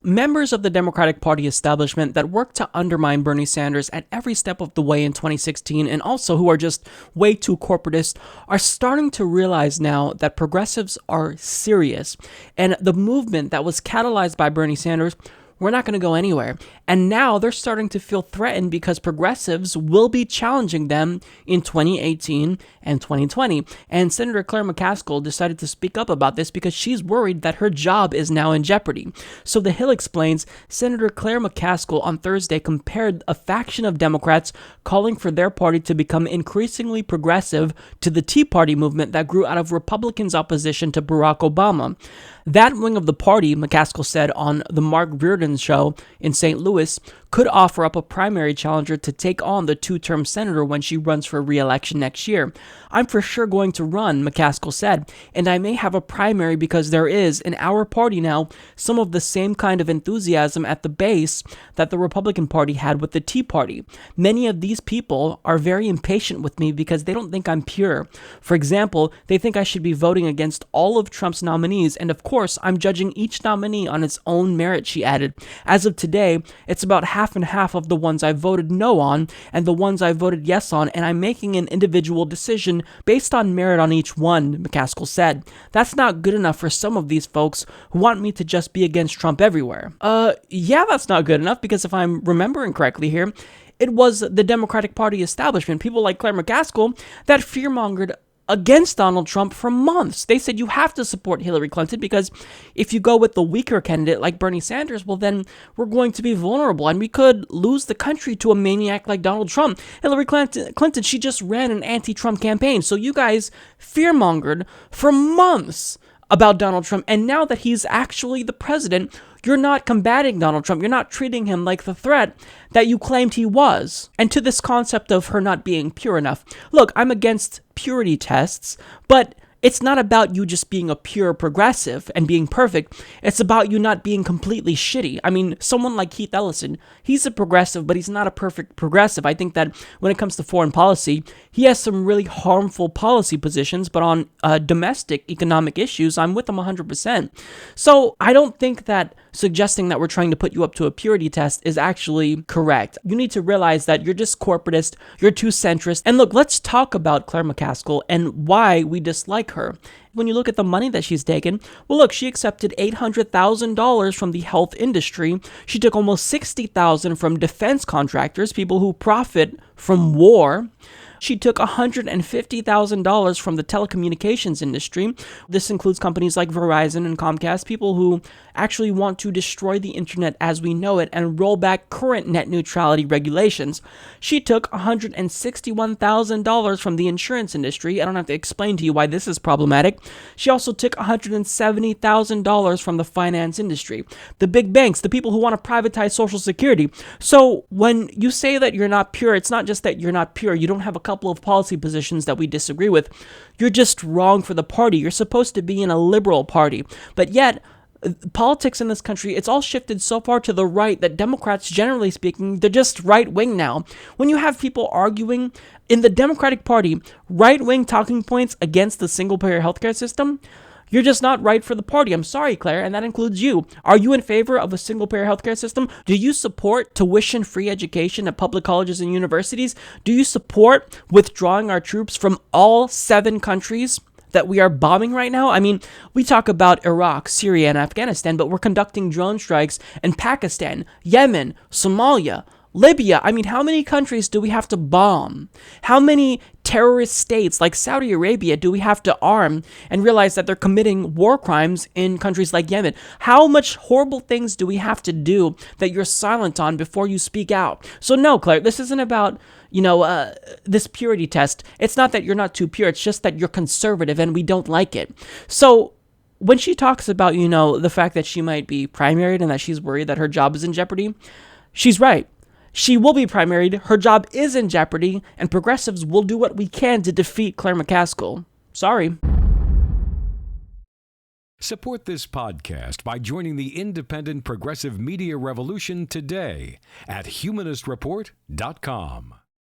Members of the Democratic Party establishment that worked to undermine Bernie Sanders at every step of the way in 2016, and also who are just way too corporatist, are starting to realize now that progressives are serious, and the movement that was catalyzed by Bernie Sanders, we're not going to go anywhere. And now they're starting to feel threatened because progressives will be challenging them in 2018 and 2020. And Senator Claire McCaskill decided to speak up about this because she's worried that her job is now in jeopardy. So The Hill explains, Senator Claire McCaskill on Thursday compared a faction of Democrats calling for their party to become increasingly progressive to the Tea Party movement that grew out of Republicans' opposition to Barack Obama. That wing of the party, McCaskill said on the Mark Reardon show in St. Louis, could offer up a primary challenger to take on the two-term senator when she runs for re-election next year. I'm for sure going to run, McCaskill said, and I may have a primary because there is, in our party now, some of the same kind of enthusiasm at the base that the Republican Party had with the Tea Party. Many of these people are very impatient with me because they don't think I'm pure. For example, they think I should be voting against all of Trump's nominees, and of course, I'm judging each nominee on its own merit, she added. As of today, it's about half and half of the ones I voted no on and the ones I voted yes on, and I'm making an individual decision based on merit on each one, McCaskill said. That's not good enough for some of these folks who want me to just be against Trump everywhere. Yeah, that's not good enough because if I'm remembering correctly here, it was the Democratic Party establishment, people like Claire McCaskill, that fearmongered against Donald Trump for months. They said you have to support Hillary Clinton because if you go with the weaker candidate like Bernie Sanders, well then we're going to be vulnerable and we could lose the country to a maniac like Donald Trump. Hillary Clinton, she just ran an anti-Trump campaign. So you guys fearmongered for months about Donald Trump, and now that he's actually the president, you're not combating Donald Trump. You're not treating him like the threat that you claimed he was. And to this concept of her not being pure enough, look, I'm against purity tests, but it's not about you just being a pure progressive and being perfect. It's about you not being completely shitty. I mean, someone like Keith Ellison, he's a progressive, but he's not a perfect progressive. I think that when it comes to foreign policy, he has some really harmful policy positions, but on domestic economic issues, I'm with him 100%. So I don't think that suggesting that we're trying to put you up to a purity test is actually correct. You need to realize that you're just corporatist, you're too centrist. And look, let's talk about Claire McCaskill and why we dislike her. When you look at the money that she's taken, well, look, she accepted $800,000 from the health industry. She took almost $60,000 from defense contractors, people who profit from war. She took $150,000 from the telecommunications industry. This includes companies like Verizon and Comcast, people who actually want to destroy the internet as we know it and roll back current net neutrality regulations. She took $161,000 from the insurance industry. I don't have to explain to you why this is problematic. She also took $170,000 from the finance industry, the big banks, the people who want to privatize Social Security. So when you say that you're not pure, it's not just that you're not pure. You don't have a couple of policy positions that we disagree with. You're just wrong for the party. You're supposed to be in a liberal party. But yet, politics in this country, it's all shifted so far to the right that Democrats, generally speaking, they're just right-wing now. When you have people arguing in the Democratic Party, right-wing talking points against the single-payer healthcare system, you're just not right for the party. I'm sorry, Claire, and that includes you. Are you in favor of a single-payer healthcare system? Do you support tuition-free education at public colleges and universities? Do you support withdrawing our troops from all 7 countries that we are bombing right now? I mean, we talk about Iraq, Syria, and Afghanistan, but we're conducting drone strikes in Pakistan, Yemen, Somalia, Libya. I mean, how many countries do we have to bomb? How many terrorist states like Saudi Arabia do we have to arm and realize that they're committing war crimes in countries like Yemen? How much horrible things do we have to do that you're silent on before you speak out? So no, Claire, this isn't about, this purity test. It's not that you're not too pure. It's just that you're conservative and we don't like it. So when she talks about, the fact that she might be primaried and that she's worried that her job is in jeopardy, she's right. She will be primaried, her job is in jeopardy, and progressives will do what we can to defeat Claire McCaskill. Sorry. Support this podcast by joining the independent progressive media revolution today at humanistreport.com.